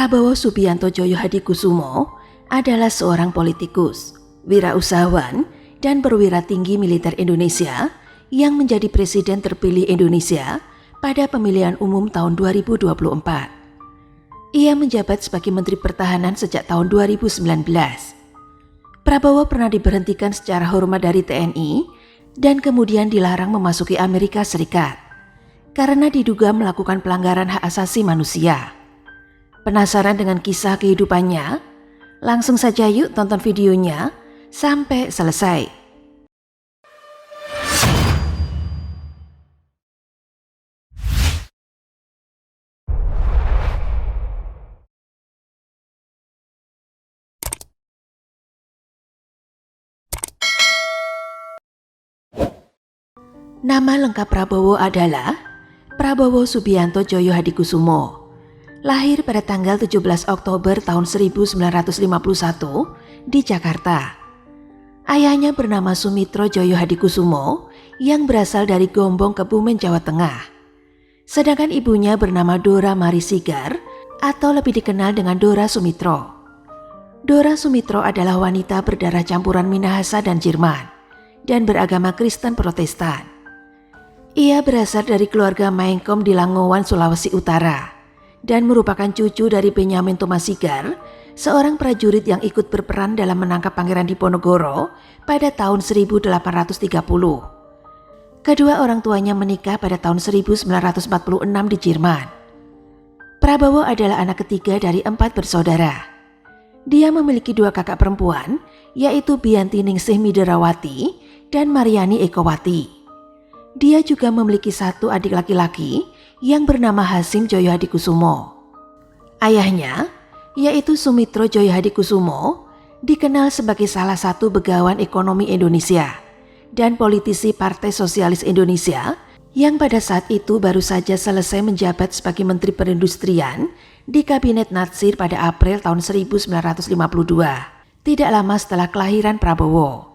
Prabowo Subianto Djoyo Hadikusumo adalah seorang politikus, wirausahawan, dan perwira tinggi militer Indonesia yang menjadi presiden terpilih Indonesia pada pemilihan umum tahun 2024. Ia menjabat sebagai Menteri Pertahanan sejak tahun 2019. Prabowo pernah diberhentikan secara hormat dari TNI dan kemudian dilarang memasuki Amerika Serikat karena diduga melakukan pelanggaran hak asasi manusia. Penasaran dengan kisah kehidupannya? Langsung saja yuk tonton videonya sampai selesai. Nama lengkap Prabowo adalah Prabowo Subianto Djoyo Hadikusumo. Lahir pada tanggal 17 Oktober tahun 1951 di Jakarta. Ayahnya bernama Sumitro Djoyo Hadikusumo yang berasal dari Gombong, Kebumen, Jawa Tengah. Sedangkan ibunya bernama Dora Mari Sigar atau lebih dikenal dengan Dora Sumitro. Dora Sumitro adalah wanita berdarah campuran Minahasa dan Jerman dan beragama Kristen Protestan. Ia berasal dari keluarga Maengkom di Langowan, Sulawesi Utara dan merupakan cucu dari Benyamin Thomas Sigar, seorang prajurit yang ikut berperan dalam menangkap Pangeran Diponegoro pada tahun 1830. Kedua orang tuanya menikah pada tahun 1946 di Jerman. Prabowo adalah anak ketiga dari 4 bersaudara. Dia memiliki 2 kakak perempuan, yaitu Bianti Ningsih Miderawati dan Mariani Ekowati. Dia juga memiliki 1 adik laki-laki yang bernama Hasim Djoyo Hadikusumo. Ayahnya, yaitu Sumitro Djoyo Hadikusumo, dikenal sebagai salah satu begawan ekonomi Indonesia dan politisi Partai Sosialis Indonesia yang pada saat itu baru saja selesai menjabat sebagai Menteri Perindustrian di Kabinet Natsir pada April tahun 1952, tidak lama setelah kelahiran Prabowo.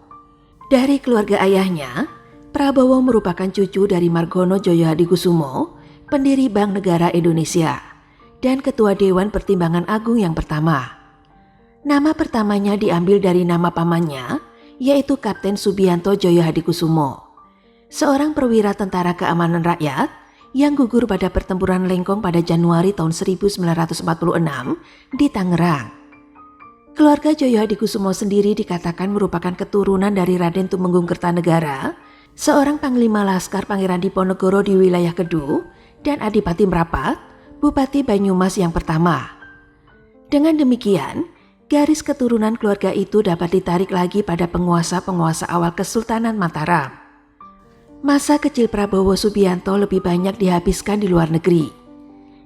Dari keluarga ayahnya, Prabowo merupakan cucu dari Margono Djoyo Hadikusumo, pendiri Bank Negara Indonesia, dan Ketua Dewan Pertimbangan Agung yang pertama. Nama pertamanya diambil dari nama pamannya, yaitu Kapten Subianto Djoyo Hadikusumo, seorang perwira tentara keamanan rakyat yang gugur pada pertempuran Lengkong pada Januari tahun 1946 di Tangerang. Keluarga Djoyo Hadikusumo sendiri dikatakan merupakan keturunan dari Raden Tumenggung Kertanegara, seorang Panglima Laskar Pangeran Diponegoro di wilayah Kedu, dan Adipati Merapat, Bupati Banyumas yang pertama. Dengan demikian, garis keturunan keluarga itu dapat ditarik lagi pada penguasa-penguasa awal Kesultanan Mataram. Masa kecil Prabowo Subianto lebih banyak dihabiskan di luar negeri.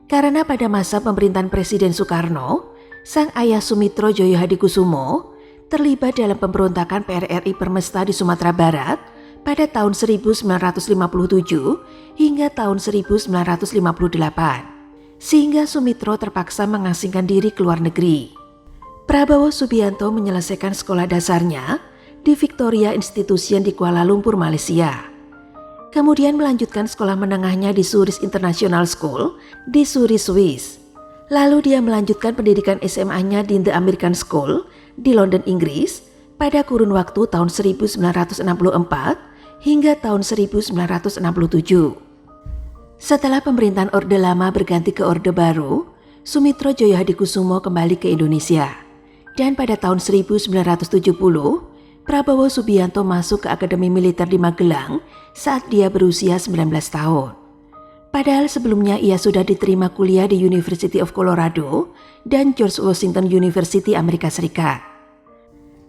Karena pada masa pemerintahan Presiden Soekarno, sang ayah Sumitro Djoyo Hadikusumo terlibat dalam pemberontakan PRRI Permesta di Sumatera Barat pada tahun 1957 hingga tahun 1958, sehingga Sumitro terpaksa mengasingkan diri ke luar negeri. Prabowo Subianto menyelesaikan sekolah dasarnya di Victoria Institution di Kuala Lumpur, Malaysia. Kemudian melanjutkan sekolah menengahnya di Zurich International School di Zurich, Swiss. Lalu dia melanjutkan pendidikan SMA-nya di The American School di London, Inggris pada kurun waktu tahun 1964 hingga tahun 1967. Setelah pemerintahan Orde Lama berganti ke Orde Baru, Sumitro Djoyo Hadikusumo kembali ke Indonesia. Dan pada tahun 1970, Prabowo Subianto masuk ke Akademi Militer di Magelang saat dia berusia 19 tahun. Padahal sebelumnya ia sudah diterima kuliah di University of Colorado dan George Washington University Amerika Serikat.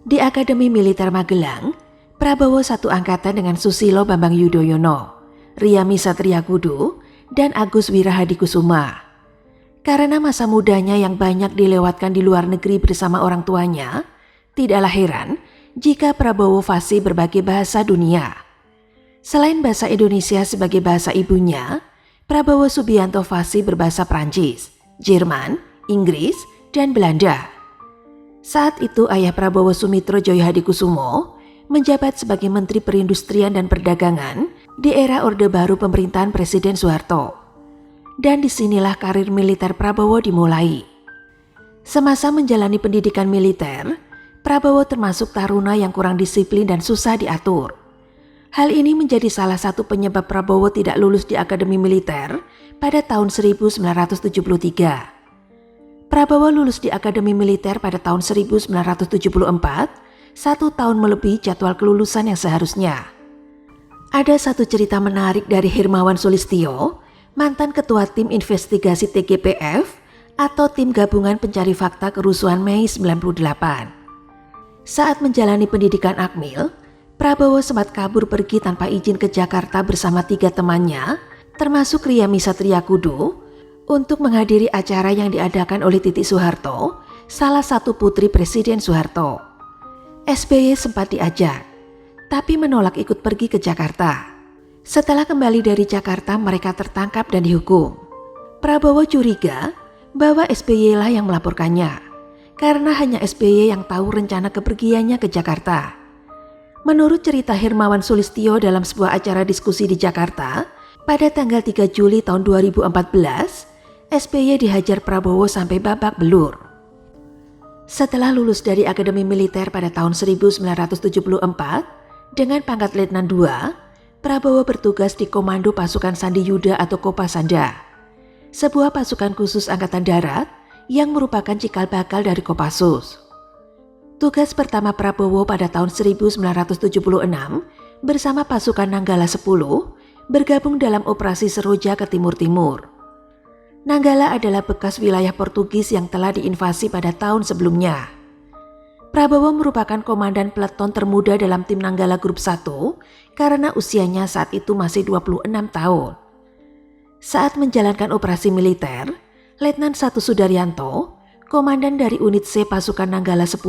Di Akademi Militer Magelang, Prabowo satu angkatan dengan Susilo Bambang Yudhoyono, Riyami Satriakudu, dan Agus Wirahadikusuma. Karena masa mudanya yang banyak dilewatkan di luar negeri bersama orang tuanya, tidaklah heran jika Prabowo fasih berbagai bahasa dunia. Selain bahasa Indonesia sebagai bahasa ibunya, Prabowo Subianto fasih berbahasa Prancis, Jerman, Inggris, dan Belanda. Saat itu ayah Prabowo Sumitro Djoyo Hadikusumo menjabat sebagai Menteri Perindustrian dan Perdagangan di era Orde Baru pemerintahan Presiden Soeharto. Dan disinilah karir militer Prabowo dimulai. Semasa menjalani pendidikan militer, Prabowo termasuk taruna yang kurang disiplin dan susah diatur. Hal ini menjadi salah satu penyebab Prabowo tidak lulus di Akademi Militer pada tahun 1973. Prabowo lulus di Akademi Militer pada tahun 1974, 1 tahun melebihi jadwal kelulusan yang seharusnya. Ada satu cerita menarik dari Hermawan Sulistyo, mantan ketua tim investigasi TGPF atau tim gabungan pencari fakta kerusuhan Mei 98. Saat menjalani pendidikan Akmil, Prabowo sempat kabur pergi tanpa izin ke Jakarta bersama 3 temannya, termasuk Ria Misatria Kudu, untuk menghadiri acara yang diadakan oleh Titi Soeharto, salah satu putri Presiden Soeharto. SBY sempat diajak, tapi menolak ikut pergi ke Jakarta. Setelah kembali dari Jakarta, mereka tertangkap dan dihukum. Prabowo curiga bahwa SBY lah yang melaporkannya, karena hanya SBY yang tahu rencana kepergiannya ke Jakarta. Menurut cerita Hermawan Sulistyo dalam sebuah acara diskusi di Jakarta, pada tanggal 3 Juli tahun 2014, SBY dihajar Prabowo sampai babak belur. Setelah lulus dari Akademi Militer pada tahun 1974, dengan pangkat Letnan II, Prabowo bertugas di Komando Pasukan Sandi Yuda atau Kopasanda, sebuah pasukan khusus Angkatan Darat yang merupakan cikal bakal dari Kopassus. Tugas pertama Prabowo pada tahun 1976 bersama pasukan Nanggala 10 bergabung dalam operasi Seroja ke timur-timur. Nanggala adalah bekas wilayah Portugis yang telah diinvasi pada tahun sebelumnya. Prabowo merupakan komandan peleton termuda dalam tim Nanggala Grup 1 karena usianya saat itu masih 26 tahun. Saat menjalankan operasi militer, Letnan 1 Sudaryanto, komandan dari unit C pasukan Nanggala 10,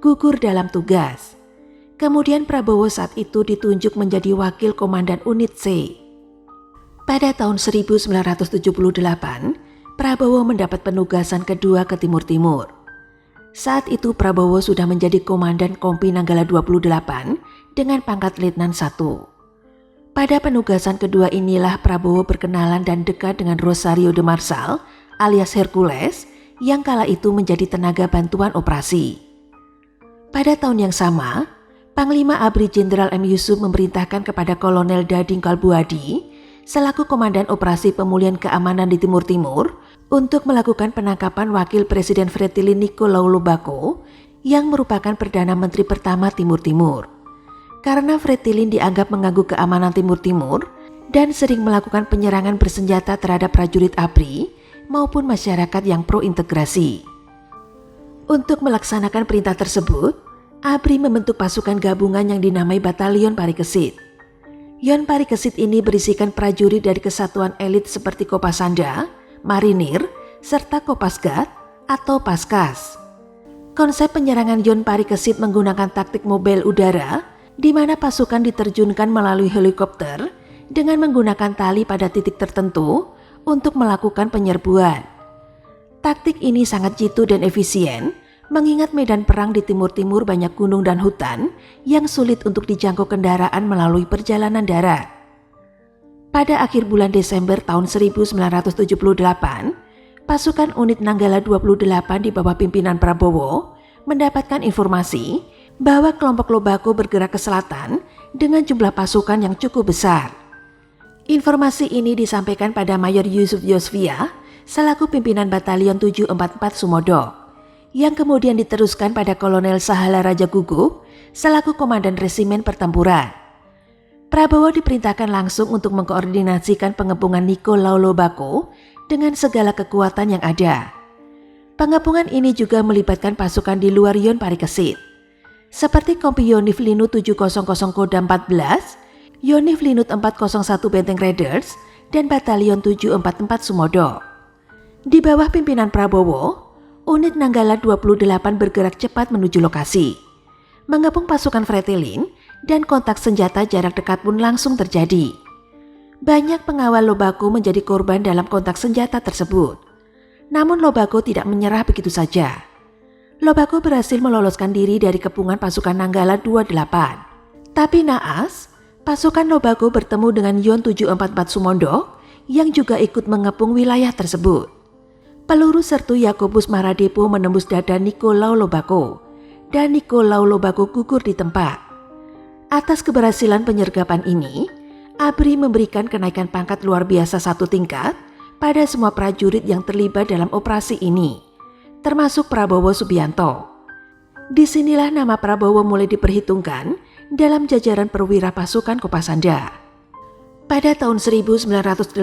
gugur dalam tugas. Kemudian Prabowo saat itu ditunjuk menjadi wakil komandan unit C. Pada tahun 1978, Prabowo mendapat penugasan kedua ke Timur-Timur. Saat itu Prabowo sudah menjadi komandan Kompi Nanggala 28 dengan pangkat Letnan 1. Pada penugasan kedua inilah Prabowo berkenalan dan dekat dengan Rosario de Marsal alias Hercules yang kala itu menjadi tenaga bantuan operasi. Pada tahun yang sama, Panglima ABRI Jenderal M. Yusuf memerintahkan kepada Kolonel Dading Kalbuadi selaku Komandan Operasi Pemulihan Keamanan di Timur-Timur untuk melakukan penangkapan Wakil Presiden Fretilin Nicolau Lobako yang merupakan Perdana Menteri pertama Timur-Timur. Karena Fretilin dianggap mengganggu keamanan Timur-Timur dan sering melakukan penyerangan bersenjata terhadap prajurit ABRI maupun masyarakat yang pro-integrasi. Untuk melaksanakan perintah tersebut, ABRI membentuk pasukan gabungan yang dinamai Batalion Parikesit. Yon Parikesit ini berisikan prajurit dari kesatuan elit seperti Kopasanda, Marinir, serta Kopasgat atau Paskas. Konsep penyerangan Yon Parikesit menggunakan taktik mobil udara di mana pasukan diterjunkan melalui helikopter dengan menggunakan tali pada titik tertentu untuk melakukan penyerbuan. Taktik ini sangat jitu dan efisien, mengingat medan perang di Timur-Timur banyak gunung dan hutan yang sulit untuk dijangkau kendaraan melalui perjalanan darat. Pada akhir bulan Desember tahun 1978, pasukan unit Nanggala 28 di bawah pimpinan Prabowo mendapatkan informasi bahwa kelompok Lobako bergerak ke selatan dengan jumlah pasukan yang cukup besar. Informasi ini disampaikan pada Mayor Yusuf Yosvia selaku pimpinan Batalion 744 Sumodo, yang kemudian diteruskan pada Kolonel Sahala Raja Gugup selaku Komandan Resimen Pertempuran. Prabowo diperintahkan langsung untuk mengkoordinasikan pengepungan Nicolau Lobako dengan segala kekuatan yang ada. Pengepungan ini juga melibatkan pasukan di luar Yon Parikesit, seperti Kompi Yonif Linut 700 Kodam 14, Yonif Linut 401 Benteng Raiders, dan Batalion 744 Sumodo. Di bawah pimpinan Prabowo, unit Nanggala 28 bergerak cepat menuju lokasi. Mengepung pasukan Fretilin dan kontak senjata jarak dekat pun langsung terjadi. Banyak pengawal Lobako menjadi korban dalam kontak senjata tersebut. Namun Lobako tidak menyerah begitu saja. Lobako berhasil meloloskan diri dari kepungan pasukan Nanggala 28. Tapi naas, pasukan Lobako bertemu dengan Yon 744 Sumondok yang juga ikut mengepung wilayah tersebut. Peluru sertu Yakobus Maradepo menembus dada Nicolau Lobaco dan Nicolau Lobaco gugur di tempat. Atas keberhasilan penyergapan ini, ABRI memberikan kenaikan pangkat luar biasa 1 tingkat pada semua prajurit yang terlibat dalam operasi ini, termasuk Prabowo Subianto. Disinilah nama Prabowo mulai diperhitungkan dalam jajaran perwira pasukan Kopasanda. Pada tahun 1981,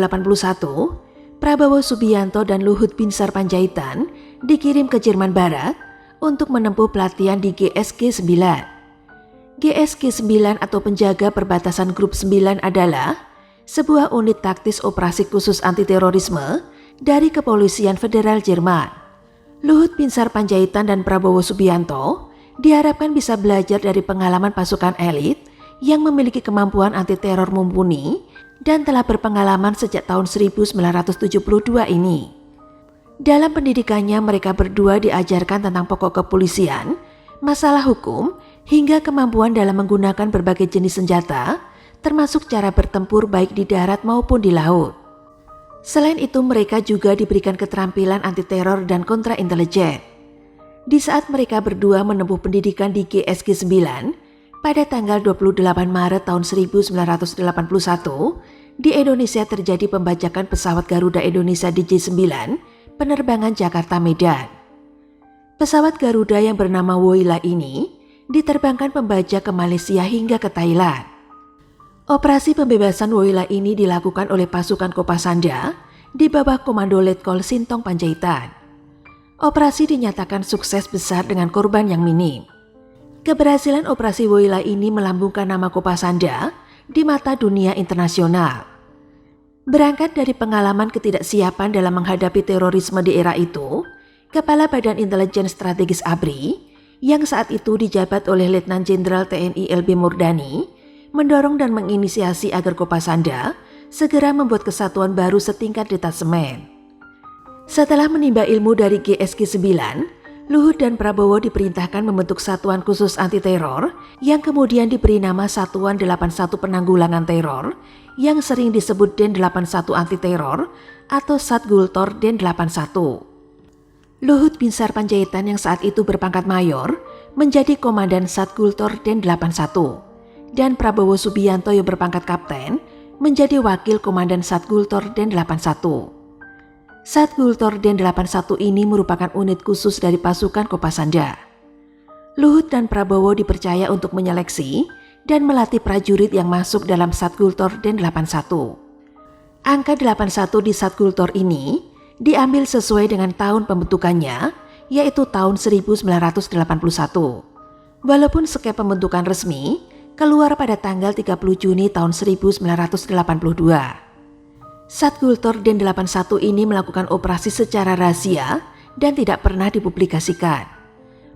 Prabowo Subianto dan Luhut Binsar Panjaitan dikirim ke Jerman Barat untuk menempuh pelatihan di GSG 9. GSG 9 atau Penjaga Perbatasan Grup 9 adalah sebuah unit taktis operasi khusus anti-terorisme dari Kepolisian Federal Jerman. Luhut Binsar Panjaitan dan Prabowo Subianto diharapkan bisa belajar dari pengalaman pasukan elit yang memiliki kemampuan anti-teror mumpuni dan telah berpengalaman sejak tahun 1972 ini. Dalam pendidikannya mereka berdua diajarkan tentang pokok kepolisian, masalah hukum, hingga kemampuan dalam menggunakan berbagai jenis senjata, termasuk cara bertempur baik di darat maupun di laut. Selain itu mereka juga diberikan keterampilan anti-teror dan kontra-intelijen. Di saat mereka berdua menempuh pendidikan di GSG 9, pada tanggal 28 Maret tahun 1981, di Indonesia terjadi pembajakan pesawat Garuda Indonesia DJ-9 penerbangan Jakarta-Medan. Pesawat Garuda yang bernama Woyla ini diterbangkan pembajak ke Malaysia hingga ke Thailand. Operasi pembebasan Woyla ini dilakukan oleh pasukan Kopasanda di bawah komando Letkol Sintong Panjaitan. Operasi dinyatakan sukses besar dengan korban yang minim. Keberhasilan operasi Woyla ini melambungkan nama Kopasanda di mata dunia internasional. Berangkat dari pengalaman ketidaksiapan dalam menghadapi terorisme di era itu, Kepala Badan Intelijen Strategis ABRI yang saat itu dijabat oleh Letnan Jenderal TNI LB Murdani, mendorong dan menginisiasi agar Kopasanda segera membuat kesatuan baru setingkat detasemen. Setelah menimba ilmu dari GSG 9, Luhut dan Prabowo diperintahkan membentuk satuan khusus anti-teror yang kemudian diberi nama Satuan 81 Penanggulangan Teror yang sering disebut Den 81 Anti-Teror atau Satgultor Den 81. Luhut Binsar Panjaitan yang saat itu berpangkat mayor menjadi komandan Satgultor Den 81 dan Prabowo Subianto yang berpangkat kapten menjadi wakil komandan Satgultor Den 81. Satgultor Den 81 ini merupakan unit khusus dari pasukan Kopasanda. Luhut dan Prabowo dipercaya untuk menyeleksi dan melatih prajurit yang masuk dalam Satgultor Den 81. Angka 81 di Satgultor ini diambil sesuai dengan tahun pembentukannya, yaitu tahun 1981. Walaupun skep pembentukan resmi keluar pada tanggal 30 Juni tahun 1982. Satgultor Den 81 ini melakukan operasi secara rahasia dan tidak pernah dipublikasikan.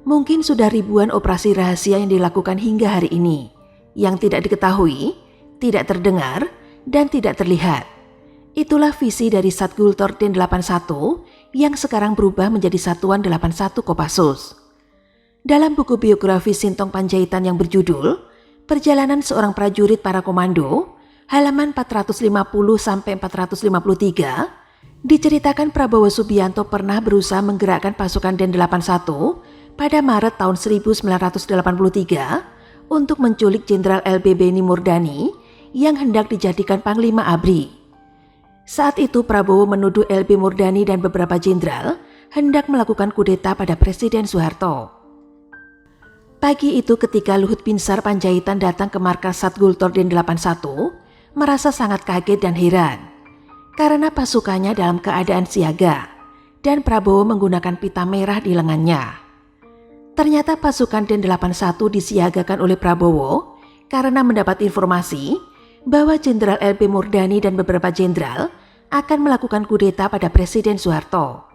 Mungkin sudah ribuan operasi rahasia yang dilakukan hingga hari ini, yang tidak diketahui, tidak terdengar, dan tidak terlihat. Itulah visi dari Satgultor Den 81 yang sekarang berubah menjadi Satuan 81 Kopassus. Dalam buku biografi Sintong Panjaitan yang berjudul Perjalanan Seorang Prajurit Para Komando, halaman 450-453, diceritakan Prabowo Subianto pernah berusaha menggerakkan pasukan Den 81 pada Maret tahun 1983 untuk menculik Jenderal LB Beni Murdani yang hendak dijadikan Panglima ABRI. Saat itu Prabowo menuduh LB Murdani dan beberapa jenderal hendak melakukan kudeta pada Presiden Soeharto. Pagi itu ketika Luhut Binsar Panjaitan datang ke markas Satgultor Den 81, merasa sangat kaget dan heran karena pasukannya dalam keadaan siaga dan Prabowo menggunakan pita merah di lengannya. Ternyata pasukan Den 81 disiagakan oleh Prabowo karena mendapat informasi bahwa Jenderal LB Murdani dan beberapa jenderal akan melakukan kudeta pada Presiden Soeharto.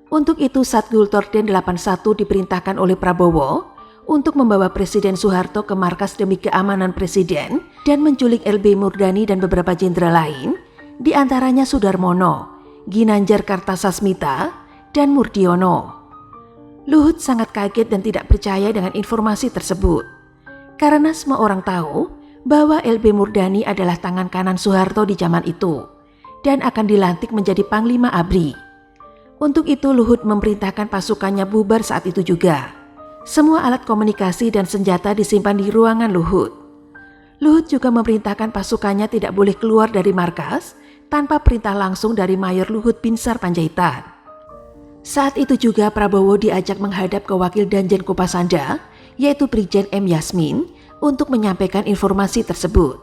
Untuk itu Satgultor Den 81 diperintahkan oleh Prabowo untuk membawa Presiden Soeharto ke markas demi keamanan Presiden dan menculik LB Murdani dan beberapa jenderal lain, di antaranya Sudarmono, Ginanjar Kartasasmita, dan Murdiono. Luhut sangat kaget dan tidak percaya dengan informasi tersebut, karena semua orang tahu bahwa LB Murdani adalah tangan kanan Soeharto di zaman itu dan akan dilantik menjadi Panglima ABRI. Untuk itu Luhut memerintahkan pasukannya bubar saat itu juga. Semua alat komunikasi dan senjata disimpan di ruangan Luhut. Luhut juga memerintahkan pasukannya tidak boleh keluar dari markas tanpa perintah langsung dari Mayor Luhut Binsar Panjaitan. Saat itu juga Prabowo diajak menghadap ke wakil Danjen Kopasanda, yaitu Brigjen M. Yasmin, untuk menyampaikan informasi tersebut.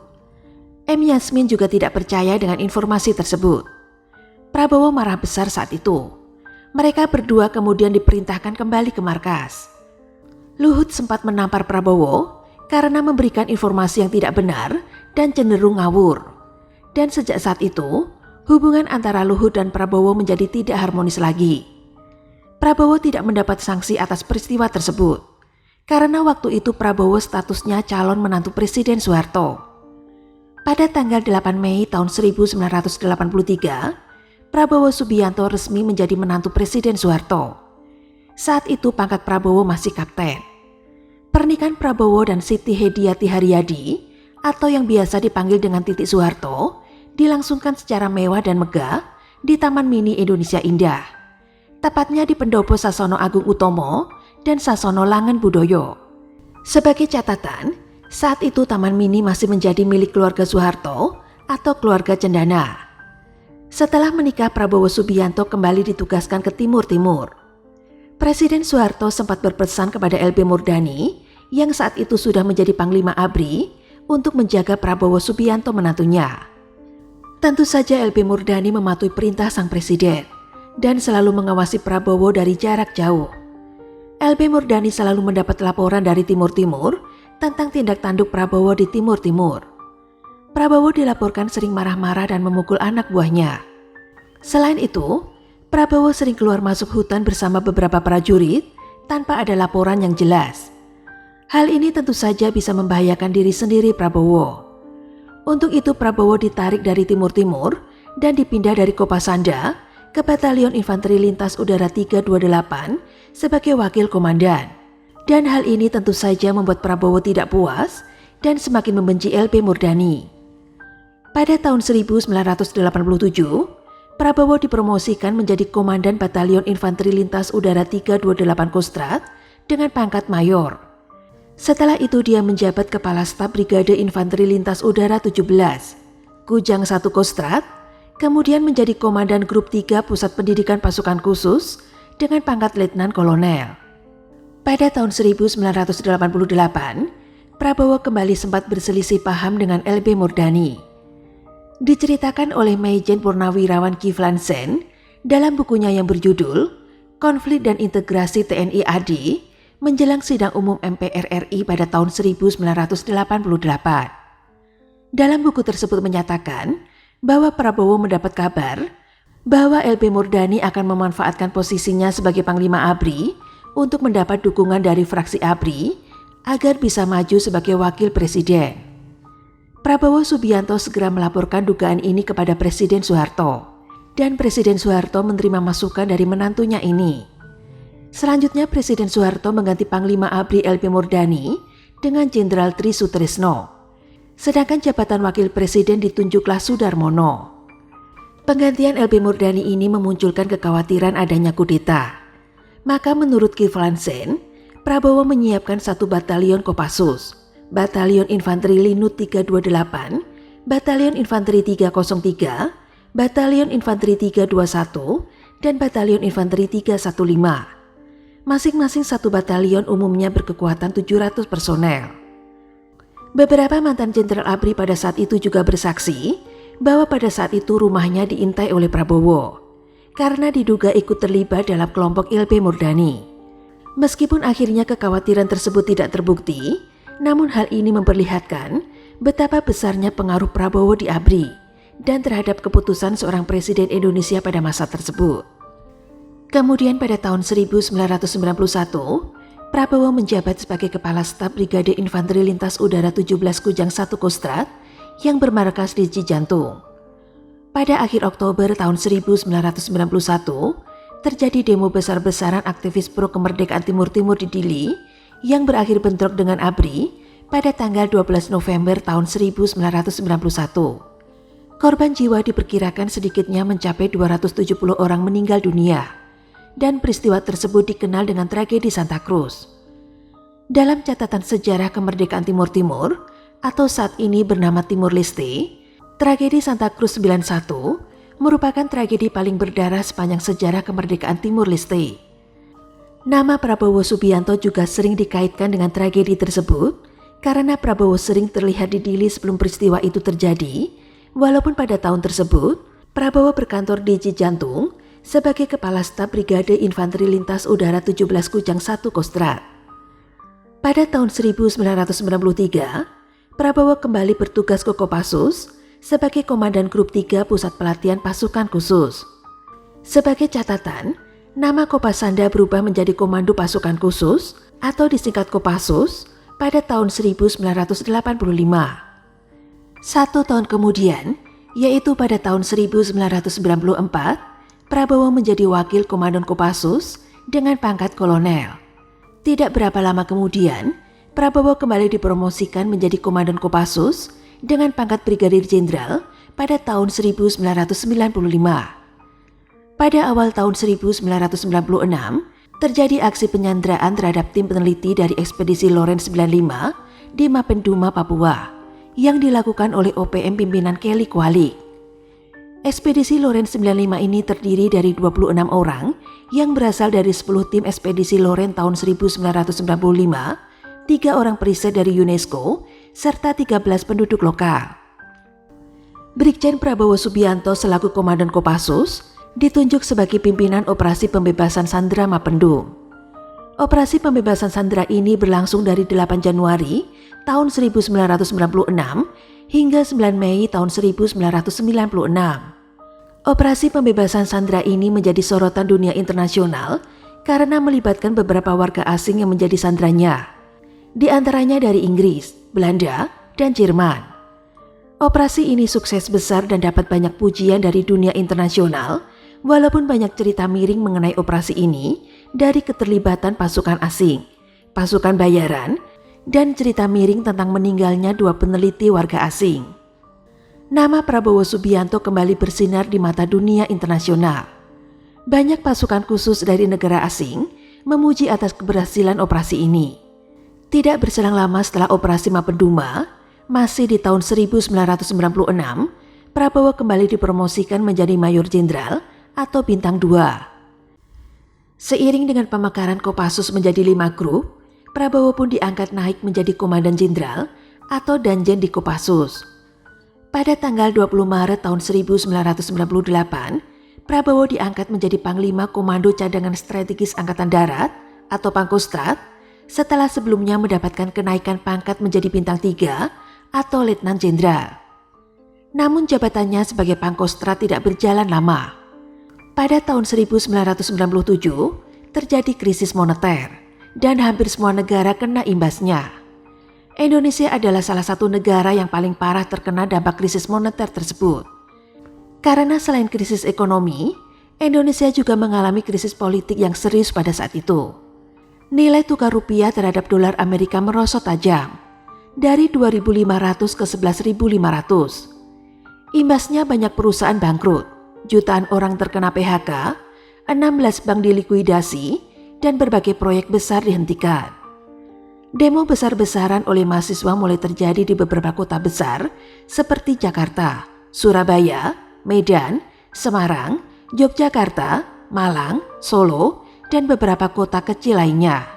M. Yasmin juga tidak percaya dengan informasi tersebut. Prabowo marah besar saat itu. Mereka berdua kemudian diperintahkan kembali ke markas. Luhut sempat menampar Prabowo karena memberikan informasi yang tidak benar dan cenderung ngawur. Dan sejak saat itu, hubungan antara Luhut dan Prabowo menjadi tidak harmonis lagi. Prabowo tidak mendapat sanksi atas peristiwa tersebut, karena waktu itu Prabowo statusnya calon menantu Presiden Soeharto. Pada tanggal 8 Mei tahun 1983, Prabowo Subianto resmi menjadi menantu Presiden Soeharto. Saat itu pangkat Prabowo masih kapten. Pernikahan Prabowo dan Siti Hediati Haryadi, atau yang biasa dipanggil dengan Titik Soeharto, dilangsungkan secara mewah dan megah di Taman Mini Indonesia Indah. Tepatnya di Pendopo Sasono Agung Utomo dan Sasono Langen Budoyo. Sebagai catatan, saat itu Taman Mini masih menjadi milik keluarga Soeharto atau keluarga Cendana. Setelah menikah, Prabowo Subianto kembali ditugaskan ke Timur-Timur. Presiden Soeharto sempat berpesan kepada LB Murdani yang saat itu sudah menjadi Panglima ABRI untuk menjaga Prabowo Subianto menantunya. Tentu saja LB Murdani mematuhi perintah sang presiden dan selalu mengawasi Prabowo dari jarak jauh. LB Murdani selalu mendapat laporan dari Timur-Timur tentang tindak tanduk Prabowo di Timur-Timur. Prabowo dilaporkan sering marah-marah dan memukul anak buahnya. Selain itu, Prabowo sering keluar masuk hutan bersama beberapa prajurit tanpa ada laporan yang jelas. Hal ini tentu saja bisa membahayakan diri sendiri Prabowo. Untuk itu Prabowo ditarik dari Timur-Timur dan dipindah dari Kopasanda ke Batalion Infanteri Lintas Udara 328 sebagai wakil komandan. Dan hal ini tentu saja membuat Prabowo tidak puas dan semakin membenci LB Murdani. Pada tahun 1987, Prabowo dipromosikan menjadi Komandan Batalion Infanteri Lintas Udara 328 Kostrad dengan pangkat Mayor. Setelah itu dia menjabat Kepala Staf Brigade Infanteri Lintas Udara 17, Kujang 1 Kostrad, kemudian menjadi Komandan Grup 3 Pusat Pendidikan Pasukan Khusus dengan pangkat Letnan Kolonel. Pada tahun 1988, Prabowo kembali sempat berselisih paham dengan LB Murdani. Diceritakan oleh Maijen Purnawirawan Kiflan Sen dalam bukunya yang berjudul Konflik dan Integrasi TNI AD menjelang sidang umum MPR RI pada tahun 1988. Dalam buku tersebut menyatakan bahwa Prabowo mendapat kabar bahwa LB Murdani akan memanfaatkan posisinya sebagai Panglima ABRI untuk mendapat dukungan dari fraksi ABRI agar bisa maju sebagai wakil presiden. Prabowo Subianto segera melaporkan dugaan ini kepada Presiden Soeharto, dan Presiden Soeharto menerima masukan dari menantunya ini. Selanjutnya Presiden Soeharto mengganti Panglima ABRI LB Murdani dengan Jenderal Tri Sutrisno, sedangkan jabatan Wakil Presiden ditunjuklah Sudarmono. Penggantian LB Murdani ini memunculkan kekhawatiran adanya kudeta. Maka menurut Kiflan Sen, Prabowo menyiapkan 1 batalion Kopassus, Batalion Infanteri Linut 328, Batalion Infanteri 303, Batalion Infanteri 321, dan Batalion Infanteri 315. Masing-masing 1 batalion umumnya berkekuatan 700 personel. Beberapa mantan Jenderal ABRI pada saat itu juga bersaksi bahwa pada saat itu rumahnya diintai oleh Prabowo karena diduga ikut terlibat dalam kelompok LB Murdani. Meskipun akhirnya kekhawatiran tersebut tidak terbukti, namun hal ini memperlihatkan betapa besarnya pengaruh Prabowo di ABRI dan terhadap keputusan seorang presiden Indonesia pada masa tersebut. Kemudian pada tahun 1991, Prabowo menjabat sebagai Kepala Staf Brigade Infanteri Lintas Udara 17 Kujang 1 Kostrad yang bermarkas di Cijantung. Pada akhir Oktober tahun 1991, terjadi demo besar-besaran aktivis pro kemerdekaan Timur-Timur di Dili yang berakhir bentrok dengan ABRI pada tanggal 12 November tahun 1991. Korban jiwa diperkirakan sedikitnya mencapai 270 orang meninggal dunia dan peristiwa tersebut dikenal dengan tragedi Santa Cruz. Dalam catatan sejarah kemerdekaan Timur Timur atau saat ini bernama Timur Leste, tragedi Santa Cruz 91 merupakan tragedi paling berdarah sepanjang sejarah kemerdekaan Timur Leste. Nama Prabowo Subianto juga sering dikaitkan dengan tragedi tersebut karena Prabowo sering terlihat di Dili sebelum peristiwa itu terjadi, walaupun pada tahun tersebut Prabowo berkantor di Cijantung sebagai Kepala Staf Brigade Infanteri Lintas Udara 17 Kujang 1 Kostrad. Pada tahun 1993, Prabowo kembali bertugas ke Kopassus sebagai Komandan Grup 3 Pusat Pelatihan Pasukan Khusus. Sebagai catatan, nama Kopasanda berubah menjadi Komando Pasukan Khusus atau disingkat Kopassus pada tahun 1985. 1 tahun kemudian, yaitu pada tahun 1994, Prabowo menjadi Wakil Komandan Kopassus dengan pangkat Kolonel. Tidak berapa lama kemudian, Prabowo kembali dipromosikan menjadi Komandan Kopassus dengan pangkat Brigadir Jenderal pada tahun 1995. Pada awal tahun 1996, terjadi aksi penyanderaan terhadap tim peneliti dari ekspedisi Loren 95 di Mapenduma, Papua, yang dilakukan oleh OPM pimpinan Kelly Kwalik. Ekspedisi Loren 95 ini terdiri dari 26 orang yang berasal dari 10 tim ekspedisi Loren tahun 1995, 3 orang periset dari UNESCO, serta 13 penduduk lokal. Brigjen Prabowo Subianto selaku Komandan Kopassus ditunjuk sebagai pimpinan operasi pembebasan sandera Mapendum. Operasi pembebasan sandera ini berlangsung dari 8 Januari tahun 1996 hingga 9 Mei tahun 1996. Operasi pembebasan sandera ini menjadi sorotan dunia internasional karena melibatkan beberapa warga asing yang menjadi sanderanya, di antaranya dari Inggris, Belanda, dan Jerman. Operasi ini sukses besar dan dapat banyak pujian dari dunia internasional, walaupun banyak cerita miring mengenai operasi ini dari keterlibatan pasukan asing, pasukan bayaran, dan cerita miring tentang meninggalnya 2 peneliti warga asing. Nama Prabowo Subianto kembali bersinar di mata dunia internasional. Banyak pasukan khusus dari negara asing memuji atas keberhasilan operasi ini. Tidak berselang lama setelah operasi Mapenduma, masih di tahun 1996, Prabowo kembali dipromosikan menjadi Mayor Jenderal atau Bintang 2. Seiring dengan pemekaran Kopassus menjadi 5 grup, Prabowo pun diangkat naik menjadi Komandan Jenderal atau Danjen di Kopassus. Pada tanggal 20 Maret tahun 1998, Prabowo diangkat menjadi Panglima Komando Cadangan Strategis Angkatan Darat atau Pangkostrat setelah sebelumnya mendapatkan kenaikan pangkat menjadi Bintang 3 atau Letnan Jenderal. Namun jabatannya sebagai Pangkostrat tidak berjalan lama. Pada tahun 1997 terjadi krisis moneter dan hampir semua negara kena imbasnya. Indonesia adalah salah satu negara yang paling parah terkena dampak krisis moneter tersebut. Karena selain krisis ekonomi, Indonesia juga mengalami krisis politik yang serius pada saat itu. Nilai tukar rupiah terhadap dolar Amerika merosot tajam, dari 2.500 ke 11.500. Imbasnya banyak perusahaan bangkrut, jutaan orang terkena PHK, 16 bank dilikuidasi, dan berbagai proyek besar dihentikan. Demo besar-besaran oleh mahasiswa mulai terjadi di beberapa kota besar seperti Jakarta, Surabaya, Medan, Semarang, Yogyakarta, Malang, Solo, dan beberapa kota kecil lainnya.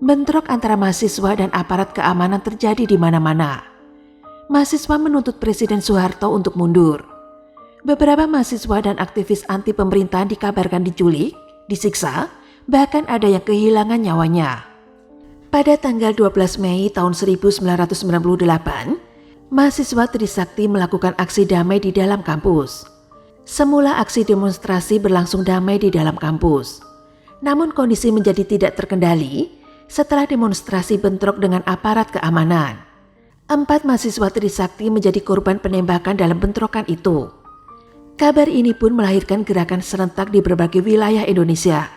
Bentrok antara mahasiswa dan aparat keamanan terjadi di mana-mana. Mahasiswa menuntut Presiden Soeharto untuk mundur. Beberapa mahasiswa dan aktivis anti pemerintahan dikabarkan diculik, disiksa, bahkan ada yang kehilangan nyawanya. Pada tanggal 12 Mei tahun 1998, mahasiswa Trisakti melakukan aksi damai di dalam kampus. Semula aksi demonstrasi berlangsung damai di dalam kampus. Namun kondisi menjadi tidak terkendali setelah demonstrasi bentrok dengan aparat keamanan. 4 mahasiswa Trisakti menjadi korban penembakan dalam bentrokan itu. Kabar ini pun melahirkan gerakan serentak di berbagai wilayah Indonesia.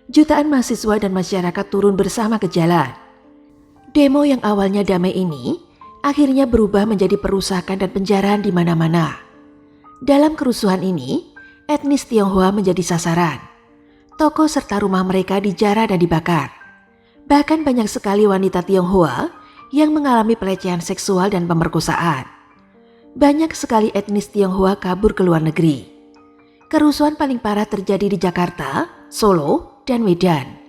Jutaan mahasiswa dan masyarakat turun bersama ke jalan. Demo yang awalnya damai ini akhirnya berubah menjadi perusakan dan penjarahan di mana-mana. Dalam kerusuhan ini, etnis Tionghoa menjadi sasaran. Toko serta rumah mereka dijarah dan dibakar. Bahkan banyak sekali wanita Tionghoa yang mengalami pelecehan seksual dan pemerkosaan. Banyak sekali etnis Tionghoa kabur ke luar negeri. Kerusuhan paling parah terjadi di Jakarta, Solo, dan Medan.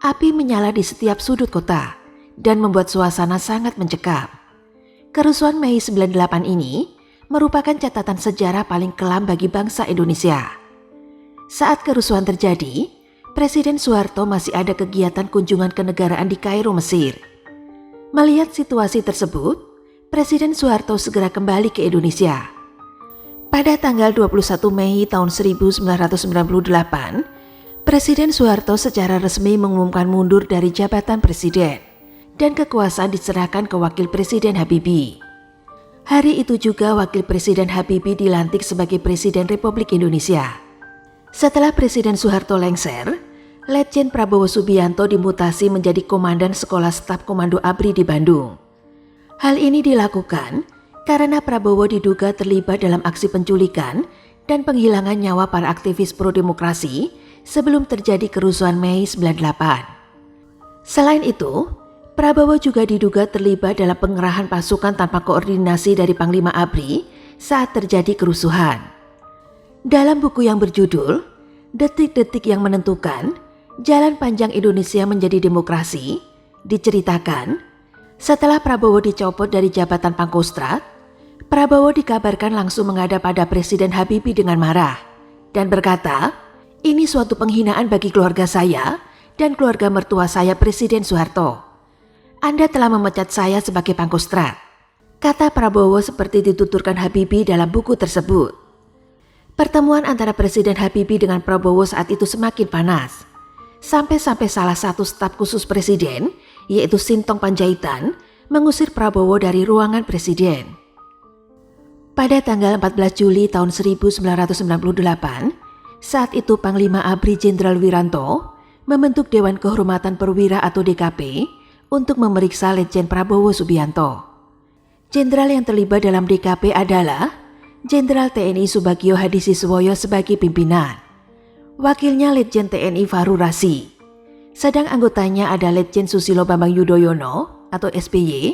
Api menyala di setiap sudut kota dan membuat suasana sangat mencekam. Kerusuhan Mei 98 ini merupakan catatan sejarah paling kelam bagi bangsa Indonesia. Saat kerusuhan terjadi, Presiden Soeharto masih ada kegiatan kunjungan kenegaraan di Kairo, Mesir. Melihat situasi tersebut, Presiden Soeharto segera kembali ke Indonesia. Pada tanggal 21 Mei tahun 1998, Presiden Soeharto secara resmi mengumumkan mundur dari jabatan presiden dan kekuasaan diserahkan ke Wakil Presiden Habibie. Hari itu juga Wakil Presiden Habibie dilantik sebagai Presiden Republik Indonesia. Setelah Presiden Soeharto lengser, Letjen Prabowo Subianto dimutasi menjadi Komandan Sekolah Staf Komando ABRI di Bandung. Hal ini dilakukan karena Prabowo diduga terlibat dalam aksi penculikan dan penghilangan nyawa para aktivis pro-demokrasi sebelum terjadi kerusuhan Mei 98. Selain itu, Prabowo juga diduga terlibat dalam pengerahan pasukan tanpa koordinasi dari Panglima ABRI saat terjadi kerusuhan. Dalam buku yang berjudul Detik-detik yang menentukan, Jalan Panjang Indonesia Menjadi Demokrasi, diceritakan, setelah Prabowo dicopot dari jabatan Pangkostrat, Prabowo dikabarkan langsung menghadap pada Presiden Habibie dengan marah dan berkata, "Ini suatu penghinaan bagi keluarga saya dan keluarga mertua saya Presiden Soeharto. Anda telah memecat saya sebagai Pangkostrat," kata Prabowo seperti dituturkan Habibie dalam buku tersebut. Pertemuan antara Presiden Habibie dengan Prabowo saat itu semakin panas. Sampai-sampai salah satu staf khusus Presiden, yaitu Sintong Panjaitan, mengusir Prabowo dari ruangan Presiden. Pada tanggal 14 Juli tahun 1998, saat itu Panglima ABRI Jenderal Wiranto membentuk Dewan Kehormatan Perwira atau DKP untuk memeriksa Letjen Prabowo Subianto. Jenderal yang terlibat dalam DKP adalah Jenderal TNI Subagio Hadisiswoyo sebagai pimpinan. Wakilnya Letjen TNI Fahru Rasi. Sedang anggotanya ada Letjen Susilo Bambang Yudhoyono atau SBY,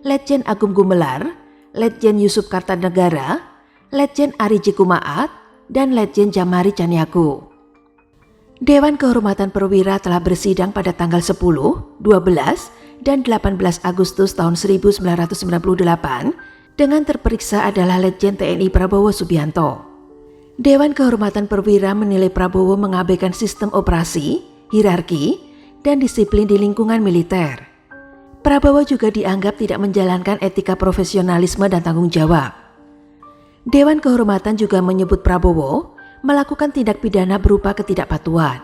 Letjen Agung Gumelar, Letjen Yusuf Kartanegara, Letjen Ari Jikumaat, dan Letjen Jamari Caniago. Dewan Kehormatan Perwira telah bersidang pada tanggal 10, 12, dan 18 Agustus tahun 1998 dengan terperiksa adalah Letjen TNI Prabowo Subianto. Dewan Kehormatan Perwira menilai Prabowo mengabaikan sistem operasi, hierarki, dan disiplin di lingkungan militer. Prabowo juga dianggap tidak menjalankan etika profesionalisme dan tanggung jawab. Dewan Kehormatan juga menyebut Prabowo melakukan tindak pidana berupa ketidakpatuhan.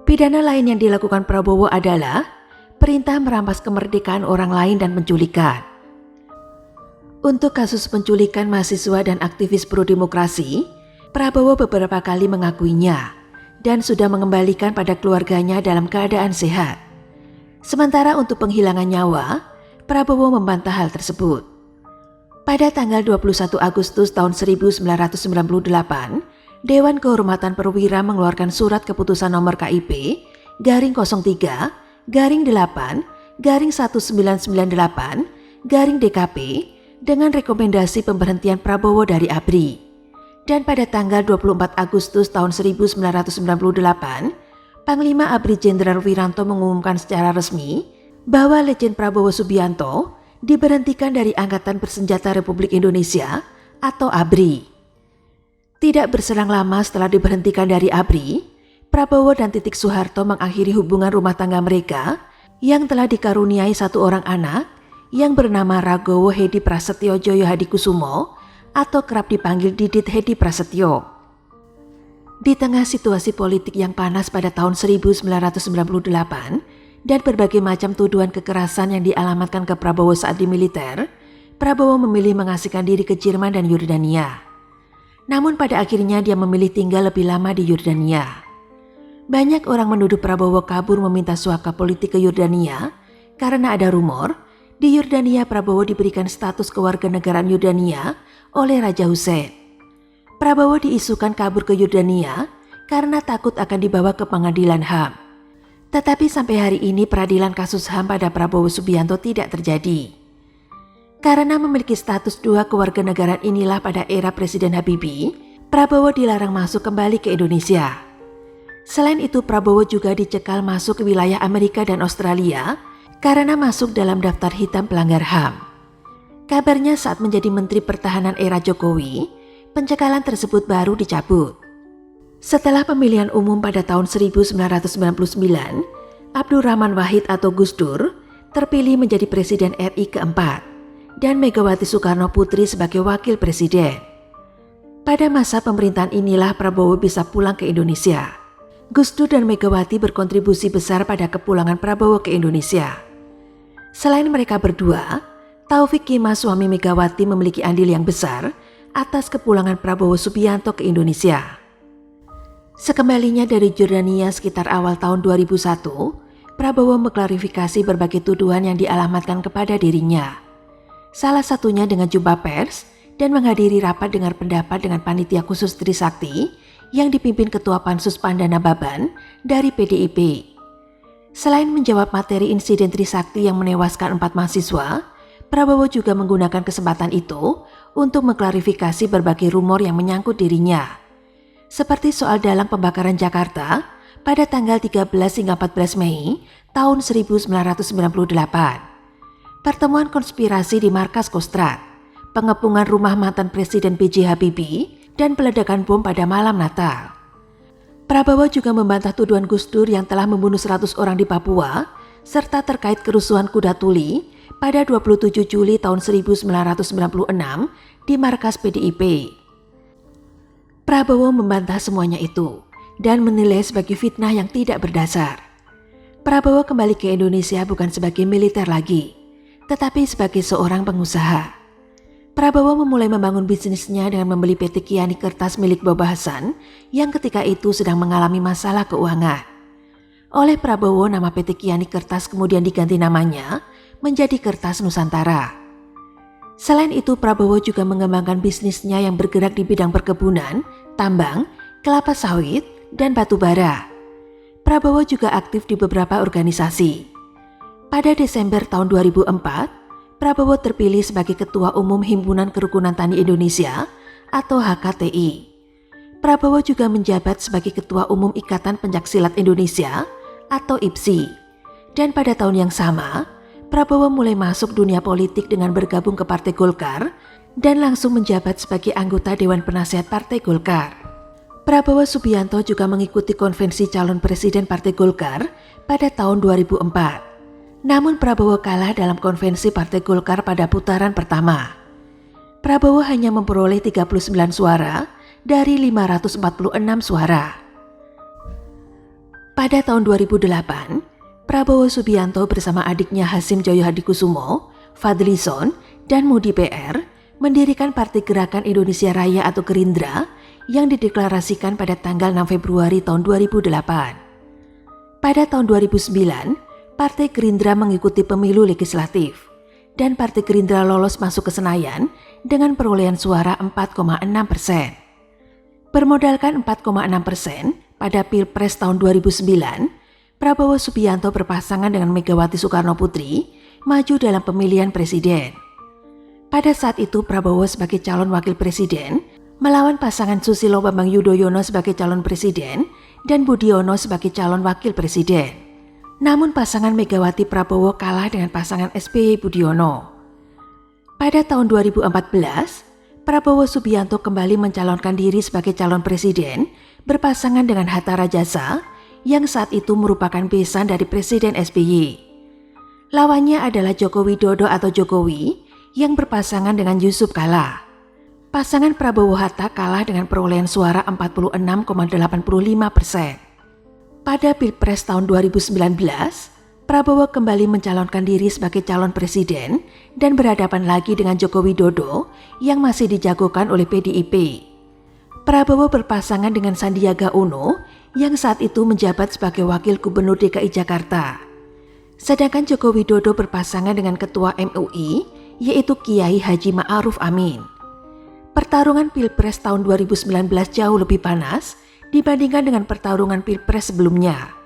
Pidana lain yang dilakukan Prabowo adalah perintah merampas kemerdekaan orang lain dan penculikan. Untuk kasus penculikan mahasiswa dan aktivis pro-demokrasi, Prabowo beberapa kali mengakuinya dan sudah mengembalikan pada keluarganya dalam keadaan sehat. Sementara untuk penghilangan nyawa, Prabowo membantah hal tersebut. Pada tanggal 21 Agustus tahun 1998, Dewan Kehormatan Perwira mengeluarkan surat keputusan nomor KIP /03 /8 /1998 DKP dengan rekomendasi pemberhentian Prabowo dari ABRI. Dan pada tanggal 24 Agustus tahun 1998, Panglima ABRI Jenderal Wiranto mengumumkan secara resmi bahwa Letjen Prabowo Subianto diberhentikan dari Angkatan Bersenjata Republik Indonesia atau ABRI. Tidak berselang lama setelah diberhentikan dari ABRI, Prabowo dan Titik Soeharto mengakhiri hubungan rumah tangga mereka yang telah dikaruniai satu orang anak yang bernama Ragowo Hedi Prasetyo Joyo Hadikusumo atau kerap dipanggil Didit Hedi Prasetyo. Di tengah situasi politik yang panas pada tahun 1998 dan berbagai macam tuduhan kekerasan yang dialamatkan ke Prabowo saat di militer, Prabowo memilih mengasingkan diri ke Jerman dan Yordania. Namun pada akhirnya dia memilih tinggal lebih lama di Yordania. Banyak orang menuduh Prabowo kabur meminta suaka politik ke Yordania karena ada rumor di Yordania Prabowo diberikan status kewarganegaraan Yordania oleh Raja Hussein. Prabowo diisukan kabur ke Yordania karena takut akan dibawa ke pengadilan HAM. Tetapi sampai hari ini peradilan kasus HAM pada Prabowo Subianto tidak terjadi. Karena memiliki status 2 kewarganegaraan inilah pada era Presiden Habibie, Prabowo dilarang masuk kembali ke Indonesia. Selain itu, Prabowo juga dicekal masuk ke wilayah Amerika dan Australia karena masuk dalam daftar hitam pelanggar HAM. Kabarnya saat menjadi Menteri Pertahanan era Jokowi, pencekalan tersebut baru dicabut. Setelah pemilihan umum pada tahun 1999, Abdurrahman Wahid atau Gus Dur terpilih menjadi Presiden RI keempat dan Megawati Soekarno Putri sebagai Wakil Presiden. Pada masa pemerintahan inilah Prabowo bisa pulang ke Indonesia. Gus Dur dan Megawati berkontribusi besar pada kepulangan Prabowo ke Indonesia. Selain mereka berdua, Taufik Kemas suami Megawati memiliki andil yang besar atas kepulangan Prabowo Subianto ke Indonesia. Sekembalinya dari Jordania sekitar awal tahun 2001, Prabowo mengklarifikasi berbagai tuduhan yang dialamatkan kepada dirinya. Salah satunya dengan jumpa pers dan menghadiri rapat dengar pendapat dengan panitia khusus Trisakti yang dipimpin Ketua Pansus Pandana Baban dari PDIP. Selain menjawab materi insiden Trisakti yang menewaskan 4 mahasiswa, Prabowo juga menggunakan kesempatan itu untuk mengklarifikasi berbagai rumor yang menyangkut dirinya. Seperti soal dalang pembakaran Jakarta pada tanggal 13 hingga 14 Mei tahun 1998. Pertemuan konspirasi di markas Kostrad, pengepungan rumah mantan Presiden B.J. Habibie, dan peledakan bom pada malam Natal. Prabowo juga membantah tuduhan Gus Dur yang telah membunuh 100 orang di Papua, serta terkait kerusuhan Kuda Tuli pada 27 Juli tahun 1996 di markas PDIP. Prabowo membantah semuanya itu dan menilai sebagai fitnah yang tidak berdasar. Prabowo kembali ke Indonesia bukan sebagai militer lagi, tetapi sebagai seorang pengusaha. Prabowo memulai membangun bisnisnya dengan membeli PT Kiani Kertas milik Boba Hasan yang ketika itu sedang mengalami masalah keuangan. Oleh Prabowo, nama PT Kiani Kertas kemudian diganti namanya menjadi Kertas Nusantara. Selain itu, Prabowo juga mengembangkan bisnisnya yang bergerak di bidang perkebunan, tambang, kelapa sawit, dan batu bara. Prabowo juga aktif di beberapa organisasi. Pada Desember tahun 2004, Prabowo terpilih sebagai Ketua Umum Himpunan Kerukunan Tani Indonesia atau HKTI. Prabowo juga menjabat sebagai Ketua Umum Ikatan Pencaksilat Indonesia atau IPSI. Dan pada tahun yang sama, Prabowo mulai masuk dunia politik dengan bergabung ke Partai Golkar dan langsung menjabat sebagai anggota Dewan Penasehat Partai Golkar. Prabowo Subianto juga mengikuti konvensi calon presiden Partai Golkar pada tahun 2004. Namun Prabowo kalah dalam konvensi Partai Golkar pada putaran pertama. Prabowo hanya memperoleh 39 suara dari 546 suara. Pada tahun 2008, Prabowo Subianto bersama adiknya Hasim Joyo Hadikusumo, Fadlizon, dan Mudi PR mendirikan Partai Gerakan Indonesia Raya atau Gerindra yang dideklarasikan pada tanggal 6 Februari tahun 2008. Pada tahun 2009, Partai Gerindra mengikuti pemilu legislatif dan Partai Gerindra lolos masuk ke Senayan dengan perolehan suara 4,6%. Bermodalkan 4,6% pada Pilpres tahun 2009, Prabowo Subianto berpasangan dengan Megawati Soekarno Putri maju dalam pemilihan presiden. Pada saat itu Prabowo sebagai calon wakil presiden melawan pasangan Susilo Bambang Yudhoyono sebagai calon presiden dan Budiono sebagai calon wakil presiden. Namun pasangan Megawati Prabowo kalah dengan pasangan SBY Budiono. Pada tahun 2014, Prabowo Subianto kembali mencalonkan diri sebagai calon presiden berpasangan dengan Hatta Rajasa yang saat itu merupakan besan dari Presiden SBY. Lawannya adalah Joko Widodo atau Jokowi yang berpasangan dengan Yusuf Kala. Pasangan Prabowo Hatta kalah dengan perolehan suara 46,85%. Pada Pilpres tahun 2019, Prabowo kembali mencalonkan diri sebagai calon presiden dan berhadapan lagi dengan Joko Widodo yang masih dijagokan oleh PDIP. Prabowo berpasangan dengan Sandiaga Uno yang saat itu menjabat sebagai Wakil Gubernur DKI Jakarta. Sedangkan Joko Widodo berpasangan dengan Ketua MUI yaitu Kiai Haji Ma'aruf Amin. Pertarungan Pilpres tahun 2019 jauh lebih panas dibandingkan dengan pertarungan Pilpres sebelumnya.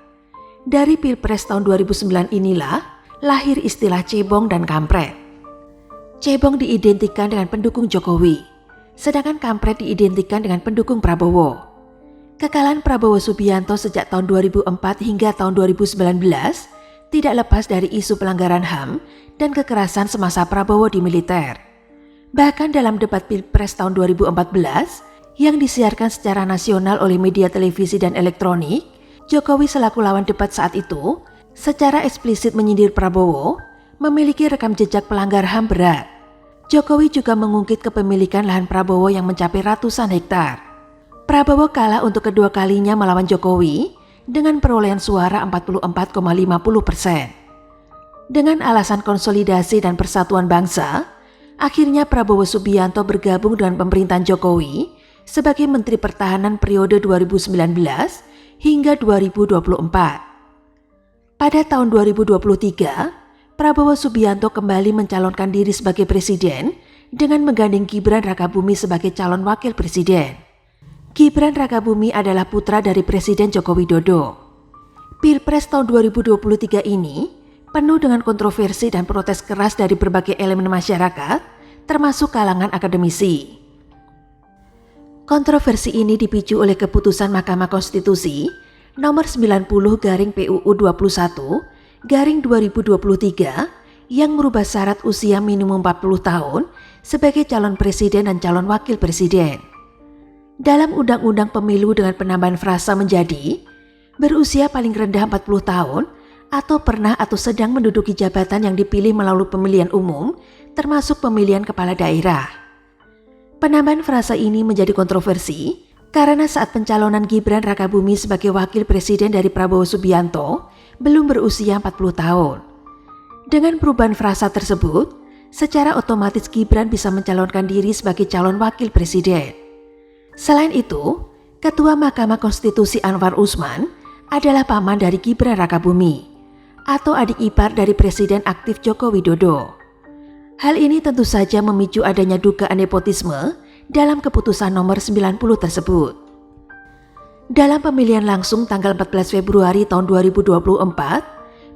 Dari Pilpres tahun 2009 inilah lahir istilah cebong dan kampret. Cebong diidentikan dengan pendukung Jokowi, sedangkan kampret diidentikan dengan pendukung Prabowo. Kekalahan Prabowo Subianto sejak tahun 2004 hingga tahun 2019 tidak lepas dari isu pelanggaran HAM dan kekerasan semasa Prabowo di militer. Bahkan dalam debat Pilpres tahun 2014 yang disiarkan secara nasional oleh media televisi dan elektronik, Jokowi selaku lawan debat saat itu secara eksplisit menyindir Prabowo memiliki rekam jejak pelanggar HAM berat. Jokowi juga mengungkit kepemilikan lahan Prabowo yang mencapai ratusan hektar. Prabowo kalah untuk kedua kalinya melawan Jokowi dengan perolehan suara 44,50%. Dengan alasan konsolidasi dan persatuan bangsa, akhirnya Prabowo Subianto bergabung dengan pemerintahan Jokowi sebagai Menteri Pertahanan periode 2019 hingga 2024. Pada tahun 2023, Prabowo Subianto kembali mencalonkan diri sebagai presiden dengan menggandeng Gibran Rakabuming sebagai calon wakil presiden. Gibran Rakabuming adalah putra dari Presiden Joko Widodo. Pilpres tahun 2023 ini penuh dengan kontroversi dan protes keras dari berbagai elemen masyarakat, termasuk kalangan akademisi. Kontroversi ini dipicu oleh keputusan Mahkamah Konstitusi nomor 90/PUU 21/2023 yang merubah syarat usia minimum 40 tahun sebagai calon presiden dan calon wakil presiden. Dalam Undang-Undang Pemilu dengan penambahan frasa menjadi berusia paling rendah 40 tahun atau pernah atau sedang menduduki jabatan yang dipilih melalui pemilihan umum termasuk pemilihan kepala daerah. Penambahan frasa ini menjadi kontroversi karena saat pencalonan Gibran Rakabuming sebagai wakil presiden dari Prabowo Subianto belum berusia 40 tahun. Dengan perubahan frasa tersebut, secara otomatis Gibran bisa mencalonkan diri sebagai calon wakil presiden. Selain itu, Ketua Mahkamah Konstitusi Anwar Usman adalah paman dari Gibran Rakabuming atau adik ipar dari Presiden aktif Joko Widodo. Hal ini tentu saja memicu adanya dugaan nepotisme dalam keputusan nomor 90 tersebut. Dalam pemilihan langsung tanggal 14 Februari tahun 2024,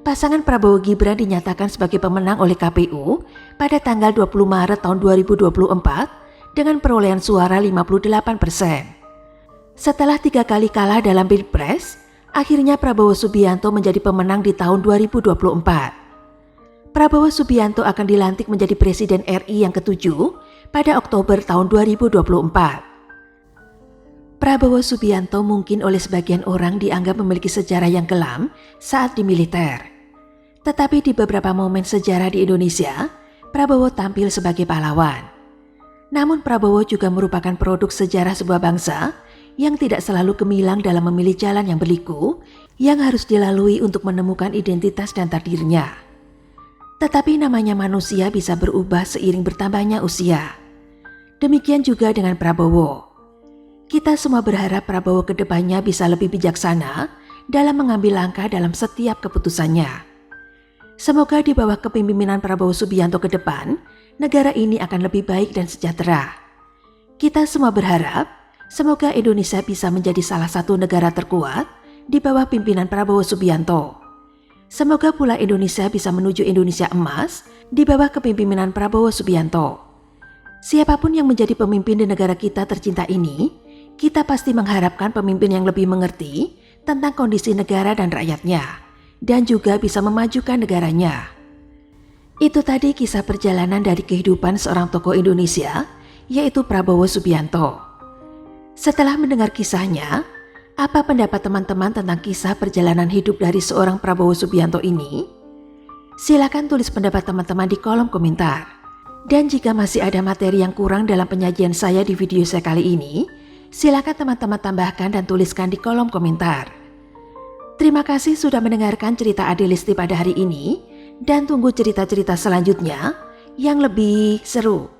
pasangan Prabowo Gibran dinyatakan sebagai pemenang oleh KPU pada tanggal 20 Maret tahun 2024 dengan perolehan suara 58%. Setelah 3 kali kalah dalam Pilpres, akhirnya Prabowo Subianto menjadi pemenang di tahun 2024. Prabowo Subianto akan dilantik menjadi Presiden RI yang ke-7 pada Oktober tahun 2024. Prabowo Subianto mungkin oleh sebagian orang dianggap memiliki sejarah yang kelam saat di militer. Tetapi di beberapa momen sejarah di Indonesia, Prabowo tampil sebagai pahlawan. Namun Prabowo juga merupakan produk sejarah sebuah bangsa yang tidak selalu gemilang dalam memilih jalan yang berliku yang harus dilalui untuk menemukan identitas dan takdirnya. Tetapi namanya manusia bisa berubah seiring bertambahnya usia. Demikian juga dengan Prabowo. Kita semua berharap Prabowo ke depannya bisa lebih bijaksana dalam mengambil langkah dalam setiap keputusannya. Semoga di bawah kepemimpinan Prabowo Subianto ke depan, negara ini akan lebih baik dan sejahtera. Kita semua berharap semoga Indonesia bisa menjadi salah satu negara terkuat di bawah pimpinan Prabowo Subianto. Semoga pula Indonesia bisa menuju Indonesia emas di bawah kepemimpinan Prabowo Subianto. Siapapun yang menjadi pemimpin di negara kita tercinta ini, kita pasti mengharapkan pemimpin yang lebih mengerti tentang kondisi negara dan rakyatnya, dan juga bisa memajukan negaranya. Itu tadi kisah perjalanan dari kehidupan seorang tokoh Indonesia, yaitu Prabowo Subianto. Setelah mendengar kisahnya, apa pendapat teman-teman tentang kisah perjalanan hidup dari seorang Prabowo Subianto ini? Silakan tulis pendapat teman-teman di kolom komentar. Dan jika masih ada materi yang kurang dalam penyajian saya di video saya kali ini, silakan teman-teman tambahkan dan tuliskan di kolom komentar. Terima kasih sudah mendengarkan cerita Adelisti pada hari ini, dan tunggu cerita-cerita selanjutnya yang lebih seru.